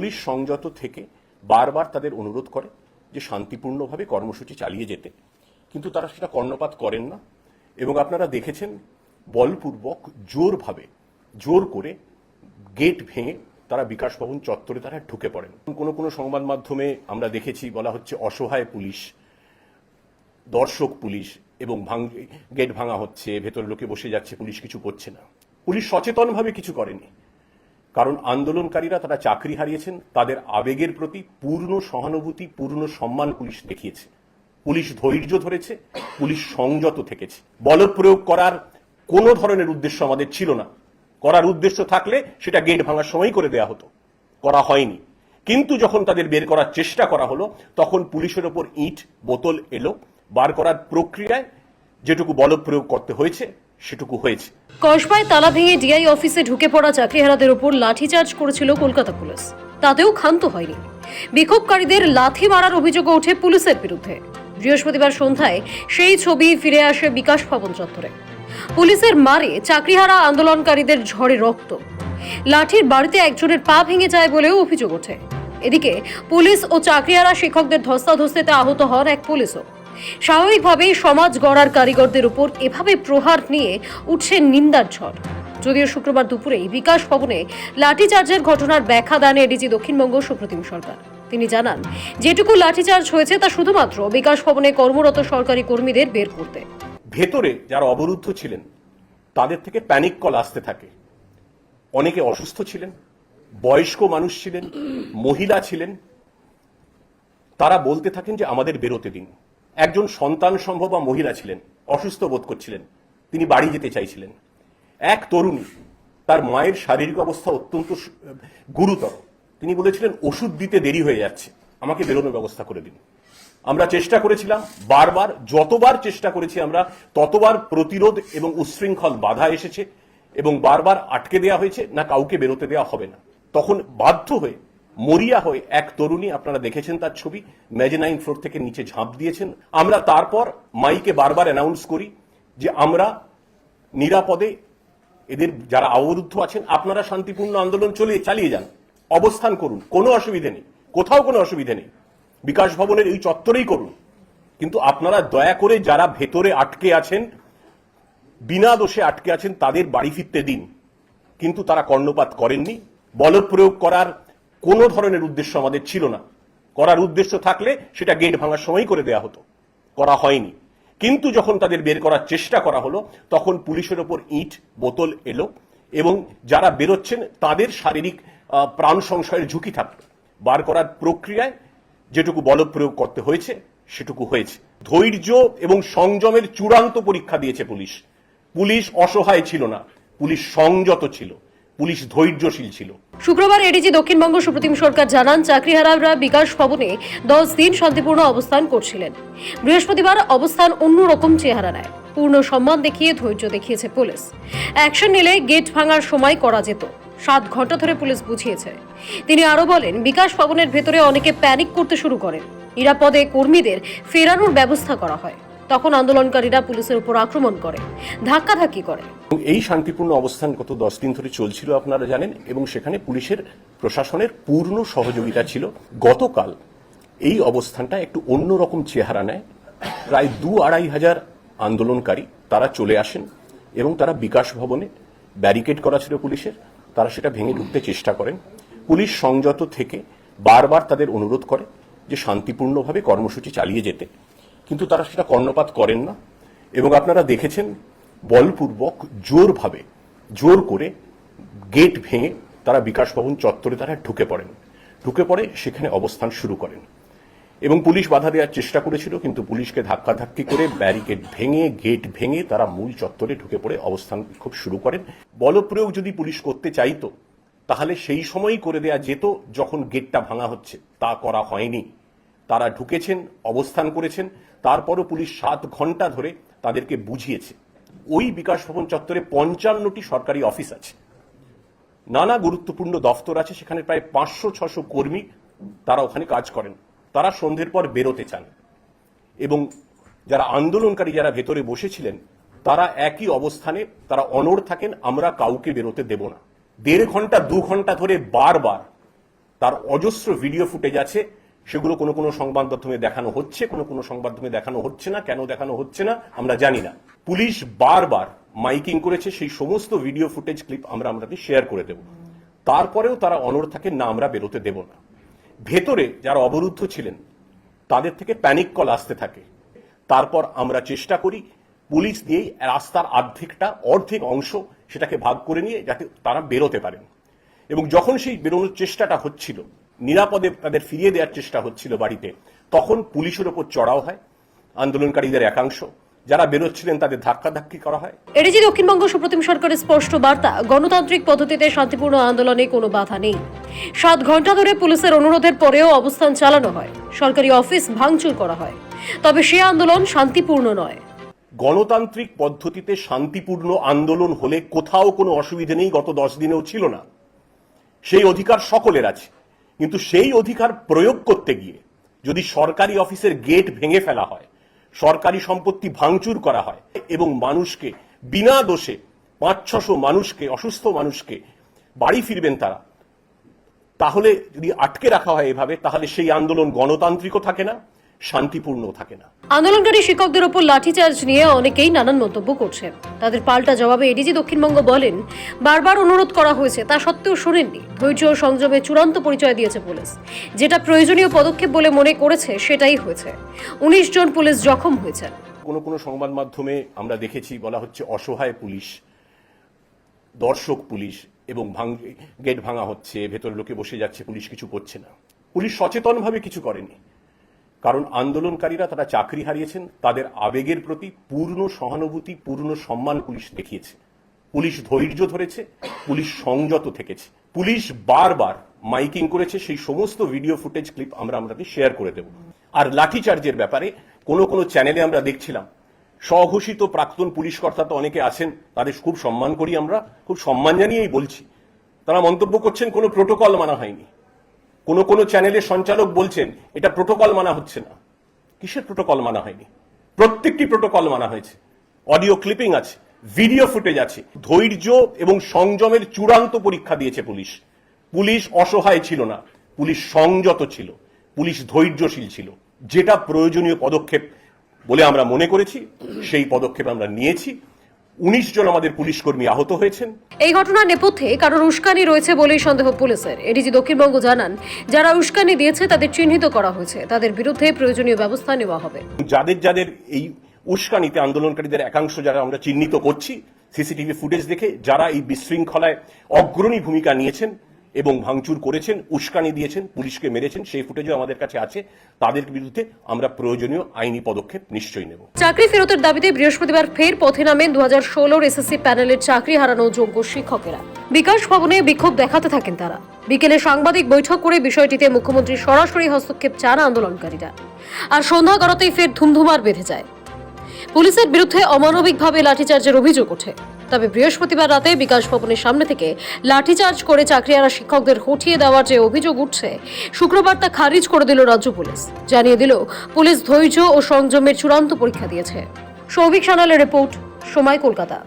Police সংযত থেকে বারবার তাদের অনুরোধ করে যে শান্তিপূর্ণভাবে কর্মসূচি চালিয়ে যেতে, কিন্তু তারা সেটা কর্ণপাত করেন না। এবং আপনারা দেখেছেন বলপূর্বক জোর করে গেট ভেঙে তারা বিকাশ ভবন চত্বরে তারা ঢুকে পড়েন। কোনো সংবাদ মাধ্যমে আমরা দেখেছি বলা হচ্ছে অসহায় পুলিশ, দর্শক পুলিশ, এবং গেট ভাঙা হচ্ছে, ভেতরে লোকে বসে যাচ্ছে, পুলিশ কিছু করছে না। পুলিশ সচেতনভাবে কিছু করেনি, কারণ আন্দোলনকারীরা তারা চাকরি হারিয়েছেন, তাদের আবেগের প্রতি পূর্ণ সহানুভূতি, পূর্ণ সম্মান পুলিশ দেখিয়েছে। পুলিশ ধৈর্য ধরেছে, পুলিশ সংযত থেকেছে। বল প্রয়োগ করার কোনো ধরনের উদ্দেশ্য আমাদের ছিল না। করার উদ্দেশ্য থাকলে সেটা গেট ভাঙার সময় করে দেয়া হতো, করা হয়নি। কিন্তু যখন তাদের বের করার চেষ্টা করা হলো, তখন পুলিশের ওপর ইট বোতল এলো। বার করার প্রক্রিয়ায় যেটুকু বল প্রয়োগ করতে হয়েছে সেটুকু হয়েছে। কসবায় তালা ভেঙে ডিআই অফিসে ঢুকে পড়া চাকরিহারাদের উপর লাঠিচার্জ করেছিল কলকাতা পুলিশ, তাতেও ক্ষান্ত হয়নি। বিক্ষোভকারীদের লাথি মারার অভিযোগ ওঠে পুলিশের বিরুদ্ধে। বৃহস্পতিবার সন্ধ্যায় সেই ছবি ফিরে আসে বিকাশ ভবন চত্বরে। পুলিশের মারে চাকরিহারা আন্দোলনকারীদের ঝরে রক্ত। লাঠির বাড়িতে একজনের পা ভেঙে যায় বলেও অভিযোগ ওঠে। এদিকে পুলিশ ও চাকরিহারা শিক্ষকদের ধস্তাধস্তিতে আহত হন এক পুলিশও। স্বাভাবিকভাবেই সমাজ গড়ার কারিগরদের উপর এভাবে প্রহার নিয়ে উঠছে নিন্দার ঝড়। যদিও শুক্রবার দুপুরেই বিকাশ ভবনে লাঠিচার্জের ঘটনার ব্যাখ্যা দেন এডিজি দক্ষিণবঙ্গ সুপ্রতিম সরকার। তিনি জানান, যেটুকু লাঠিচার্জ হয়েছে তা শুধুমাত্র বিকাশ ভবনে কর্মরত সরকারি কর্মীদের বের করতে। ভেতরে যারা অবরুদ্ধ ছিলেন তাদের থেকে প্যানিক কল আসতে থাকে। অনেকে অসুস্থ ছিলেন, বয়স্ক মানুষ ছিলেন, মহিলা ছিলেন। তারা বলতে থাকেন যে আমাদের বেরোতে দিন। একজন সন্তান সম্ভব বা মহিলা ছিলেন, অসুস্থ বোধ করছিলেন, তিনি বাড়ি যেতে চাইছিলেন। এক তরুণী, তার মায়ের শারীরিক অবস্থা অত্যন্ত গুরুতর, তিনি বলেছিলেন ওষুধ দিতে দেরি হয়ে যাচ্ছে, আমাকে বেরোনোর ব্যবস্থা করে দিন। আমরা চেষ্টা করেছিলাম বারবার, যতবার চেষ্টা করেছি আমরা ততবার প্রতিরোধ এবং উচ্ছৃঙ্খল বাধা এসেছে এবং বারবার আটকে দেওয়া হয়েছে, না কাউকে বেরোতে দেওয়া হবে না। তখন বাধ্য হয়ে মরিয়া হয়ে এক তরুণী, আপনারা দেখেছেন তার ছবি, মেজেনাইন ফ্লোর থেকে নিচে ঝাঁপ দিয়েছেন। আমরা তারপর মাইকে বারবার অ্যানাউন্স করি যে আমরা নিরাপদে, এদের যারা অবরুদ্ধ আছেন আপনারা শান্তিপূর্ণ আন্দোলন চালিয়ে যান, অবস্থান করুন, কোনো অসুবিধা নেই, কোথাও কোনো অসুবিধা নেই, বিকাশ ভবনের এই চত্বরেই করুন। কিন্তু আপনারা দয়া করে যারা ভেতরে আটকে আছেন, বিনা দোষে আটকে আছেন, তাদের বাড়ি ফিরতে দিন। কিন্তু তারা কর্ণপাত করেননি। বল প্রয়োগ করার কোনো ধরনের উদ্দেশ্য আমাদের ছিল না। করার উদ্দেশ্য থাকলে সেটা গেট ভাঙার সময় করে দেয়া হতো, করা হয়নি। কিন্তু যখন তাদের বের করার চেষ্টা করা হলো, তখন পুলিশের ওপর ইট বোতল এলো এবং যারা বেরোচ্ছেন তাদের শারীরিক প্রাণ সংশয়ের ঝুঁকি থাকলো। বার করার প্রক্রিয়ায় যেটুকু বল প্রয়োগ করতে হয়েছে সেটুকু হয়েছে। ধৈর্য এবং সংযমের চূড়ান্ত পরীক্ষা দিয়েছে পুলিশ। পুলিশ অসহায় ছিল না, পুলিশ সংযত ছিল, পুলিশ ধৈর্যশীল ছিল। শুক্রবার এডিজি দক্ষিণবঙ্গ সুপ্রতিম সরকার জানান, চাকরিহারারা বিকাশ ভবনে 10 দিন শান্তিপূর্ণ অবস্থান করছিলেন। বৃহস্পতিবার অবস্থান অন্যরকম চেহারা নেয়। পূর্ণ সম্মান দেখিয়ে ধৈর্য দেখিয়েছে পুলিশ। অ্যাকশন নিলে গেট ভাঙার সময় করা যেত। 7 ঘন্টা ধরে পুলিশ বুঝিয়েছে। তিনি আরো বলেন, বিকাশ ভবনের ভেতরে অনেকে প্যানিক করতে শুরু করেন। নিরাপদে কর্মীদের ফেরানোর ব্যবস্থা করা হয়। তখন আন্দোলনকারীরা পুলিশের উপর আক্রমণ করে, ধাক্কাধাক্কি করে। এই শান্তিপূর্ণ অবস্থান গত 10 দিন ধরে চলছিল, আপনারা জানেন, এবং সেখানে পুলিশের প্রশাসনের পূর্ণ সহযোগিতা ছিল। গতকাল এই অবস্থানটা একটু অন্যরকম চেহারা নেয়। প্রায় 2-2.5 হাজার আন্দোলনকারী তারা চলে আসেন এবং তারা বিকাশ ভবনে ব্যারিকেড করা ছিল পুলিশের, তারা সেটা ভেঙে ঢুকতে চেষ্টা করেন। পুলিশ সংযত থেকে বারবার তাদের অনুরোধ করে যে শান্তিপূর্ণভাবে কর্মসূচি চালিয়ে যেতে, কিন্তু তারা সেটা কর্ণপাত করেন না। এবং আপনারা দেখেছেন বলপূর্বক জোর করে গেট ভেঙে তারা বিকাশ ভবন চত্বরে তারা ঢুকে পড়ে সেখানে অবস্থান শুরু করেন। এবং পুলিশ বাধা দেওয়ার চেষ্টা করেছিল, কিন্তু পুলিশকে ধাক্কাধাক্কি করে ব্যারিকেড ভেঙে, গেট ভেঙে তারা মূল চত্বরে ঢুকে পড়ে অবস্থান বিক্ষোভ শুরু করেন। বলপ্রয়োগ যদি পুলিশ করতে চাইতো তাহলে সেই সময়ই করে দেয়া যেত, যখন গেটটা ভাঙা হচ্ছে। তা করা হয়নি। তারা ঢুকেছেন, অবস্থান করেছেন, তারপরও পুলিশ 7 ঘন্টা ধরে তাদেরকে বুঝিয়েছে। ওই বিকাশ ভবন চত্বরে 55টি সরকারি অফিস আছে, নানা গুরুত্বপূর্ণ দফতর আছে, সেখানে প্রায় 500-600 কর্মী তারা ওখানে কাজ করেন। তারা সন্ধ্যের পর বেরোতে চান এবং যারা আন্দোলনকারী যারা ভেতরে বসেছিলেন তারা একই অবস্থানে তারা অনড় থাকেন, আমরা কাউকে বেরোতে দেব না। 1.5 ঘন্টা 2 ঘন্টা ধরে বারবার তার অজস্র ভিডিও ফুটেজ আছে, সেগুলো কোনো কোনো সংবাদ মাধ্যমে দেখানো হচ্ছে, কোনো কোনো সংবাদ মাধ্যমে দেখানো হচ্ছে না। কেন দেখানো হচ্ছে না আমরা জানি না। পুলিশ বারবার মাইকিং করেছে, সেই সমস্ত ভিডিও ফুটেজ ক্লিপ আমরা আপনাদের শেয়ার করে দেব। তারপরেও তারা অনড় থাকেন না, আমরা বেরোতে দেব না। ভেতরে যারা অবরুদ্ধ ছিলেন তাদের থেকে প্যানিক কল আসতে থাকে। তারপর আমরা চেষ্টা করি পুলিশ দিয়েই রাস্তার অর্ধেক অংশ সেটাকে ভাগ করে নিয়ে যাতে তারা বেরোতে পারেন। এবং যখন সেই বেরোনোর চেষ্টাটা হচ্ছিল, নিরাপদে তাদের ফিরিয়ে দেওয়ার চেষ্টা হচ্ছিল বাড়িতে, তখন পুলিশের ওপর চড়াও হয় আন্দোলনকারীদের একাংশ। যারা বেরোচ্ছিলেন তাদের ধাক্কাধাক্কি করা হয়। এডিজি দক্ষিণবঙ্গ সুপ্রতিম সরকারের স্পষ্ট বার্তা, গণতান্ত্রিক পদ্ধতিতে শান্তিপূর্ণ আন্দোলনে কোনো বাধা নেই। 7 ঘন্টা ধরে পুলিশের অনুরোধের পরেও অবস্থান চালানো হয়, সরকারি অফিস ভাঙচুর করা হয়, তবে সে আন্দোলন শান্তিপূর্ণ নয়। গণতান্ত্রিক পদ্ধতিতে শান্তিপূর্ণ আন্দোলন হলে কোথাও কোনো অসুবিধা নেই, গত 10 দিনেও ছিল না। সেই অধিকার সকলের আছে, কিন্তু সেই অধিকার প্রয়োগ করতে গিয়ে যদি সরকারি অফিসের গেট ভেঙে ফেলা হয়, সরকারি সম্পত্তি ভাঙচুর করা হয় এবং মানুষকে বিনা দোষে 500-600 মানুষকে, অসুস্থ মানুষকে বাড়ি ফিরবেন তারা, তাহলে যদি আটকে রাখা হয় এভাবে, তাহলে সেই আন্দোলন গণতান্ত্রিকও থাকে না, শান্তিপূর্ণও থাকে না। আন্দোলনকারী শিক্ষকদের উপর লাঠিচার্জ নিয়ে অনেকেই নানান মন্তব্য করছেন। তাদের পাল্টা জবাবে এডিজি দক্ষিণবঙ্গ বলেন, বারবার অনুরোধ করা হয়েছে, তা সত্ত্বেও শোনেননি। ধৈর্য ও সংযমের চূড়ান্ত পরিচয় দিয়েছে পুলিশ। যেটা প্রয়োজনীয় পদক্ষেপ বলে মনে করেছে সেটাই হয়েছে। 19 জন পুলিশ জখম হয়েছেন। কোনো কোনো সংবাদ মাধ্যমে আমরা দেখেছি বলা হচ্ছে অসহায় পুলিশ, দর্শক পুলিশ, এবং গেট ভাঙা হচ্ছে, ভেতরে লোকে বসে যাচ্ছে, পুলিশ কিছু করছে না। পুলিশ সচেতনভাবে কিছু করেনি, কারণ আন্দোলনকারীরা তারা চাকরি হারিয়েছেন, তাদের আবেগের প্রতি পূর্ণ সহানুভূতি, পূর্ণ সম্মান পুলিশ দেখিয়েছে। পুলিশ ধৈর্য ধরেছে, পুলিশ সংযত থেকেছে। পুলিশ বারবার মাইকিং করেছে, সেই সমস্ত ভিডিও ফুটেজ ক্লিপ আমরা আপনাদের শেয়ার করে দেব। আর লাঠিচার্জের ব্যাপারে কোনো কোনো চ্যানেলে আমরা দেখছিলাম স্বঘোষিত প্রাক্তন পুলিশ কর্তা তো অনেকে আছেন, তাদের খুব সম্মান করি, আমরা খুব সম্মান জানিয়েই বলছি, তারা মন্তব্য করছেন কোনো প্রোটোকল মানা হয়নি। কোন কোন চ্যানেলের সঞ্চালক বলছেন এটা প্রোটোকল মানা হচ্ছে না। কিসের প্রোটোকল মানা হয়নি? প্রত্যেকটি প্রোটোকল মানা হয়েছে। অডিও ক্লিপিং আছে, ভিডিও ফুটেজ আছে। ধৈর্য এবং সংযমের চূড়ান্ত পরীক্ষা দিয়েছে পুলিশ। পুলিশ অসহায় ছিল না, পুলিশ সংযত ছিল, পুলিশ ধৈর্যশীল ছিল। যেটা প্রয়োজনীয় পদক্ষেপ বলে আমরা মনে করেছি, সেই পদক্ষেপ আমরা নিয়েছি। 19 জন আমাদের পুলিশ কর্মী আহত হয়েছেন। এই ঘটনার নেপথ্যে কারোর উস্কানি রয়েছে বলেই সন্দেহ পুলিশের। এডিজি দক্ষিণবঙ্গ জানান, যারা উস্কানি দিয়েছে তাদের চিহ্নিত করা হয়েছে, তাদের বিরুদ্ধে প্রয়োজনীয় ব্যবস্থা নেওয়া হবে। যাদের যাদের এই উস্কানিতে আন্দোলনকারীদের একাংশ যারা আমরা চিহ্নিত করছি সিসিটিভি ফুটেজ দেখে, যারা এই বিশৃঙ্খলায় অগ্রণী ভূমিকা নিয়েছেন এবং ভাঙচুর করেছেন, উস্কানি দিয়েছেন, পুলিশকে মেরেছেন, সেই ফুটেজও আমাদের কাছে আছে। তাদের বিরুদ্ধে আমরা প্রয়োজনীয় আইনি পদক্ষেপ নিশ্চয়ই নেব। চাকরি ফেরতের দাবিতে বৃহস্পতিবার ফের পথে নামেন 2016 এসএসসি প্যানেলের চাকরি হারানো যোগ্য শিক্ষকেরা। বিকাশ ভবনে বিক্ষোভ দেখাতে থাকেন তারা। বিকেলে সাংবাদিক বৈঠক করে বিষয়টিতে মুখ্যমন্ত্রীর সরাসরি হস্তক্ষেপ চান আন্দোলনকারীরা। আর সন্ধ্যা গড়াতেই ফের ধুমধুমার বেঁধে যায়। পুলিশের বিরুদ্ধে অমানবিকভাবে লাঠিচার্জের অভিযোগ ওঠে। তবে বৃহস্পতিবার রাতে বিকাশ ভবনের সামনে থেকে লাঠিচার্জ করে চাকরিহারা শিক্ষকদের হঠিয়ে দেওয়ার যে অভিযোগ উঠছে, শুক্রবার তা খারিজ করে দিল রাজ্য পুলিশ। জানিয়ে দিল, পুলিশ ধৈর্য ও সংযমের চূড়ান্ত পরীক্ষা দিয়েছে। সৌভিক সানালের রিপোর্ট, সময়, কলকাতা।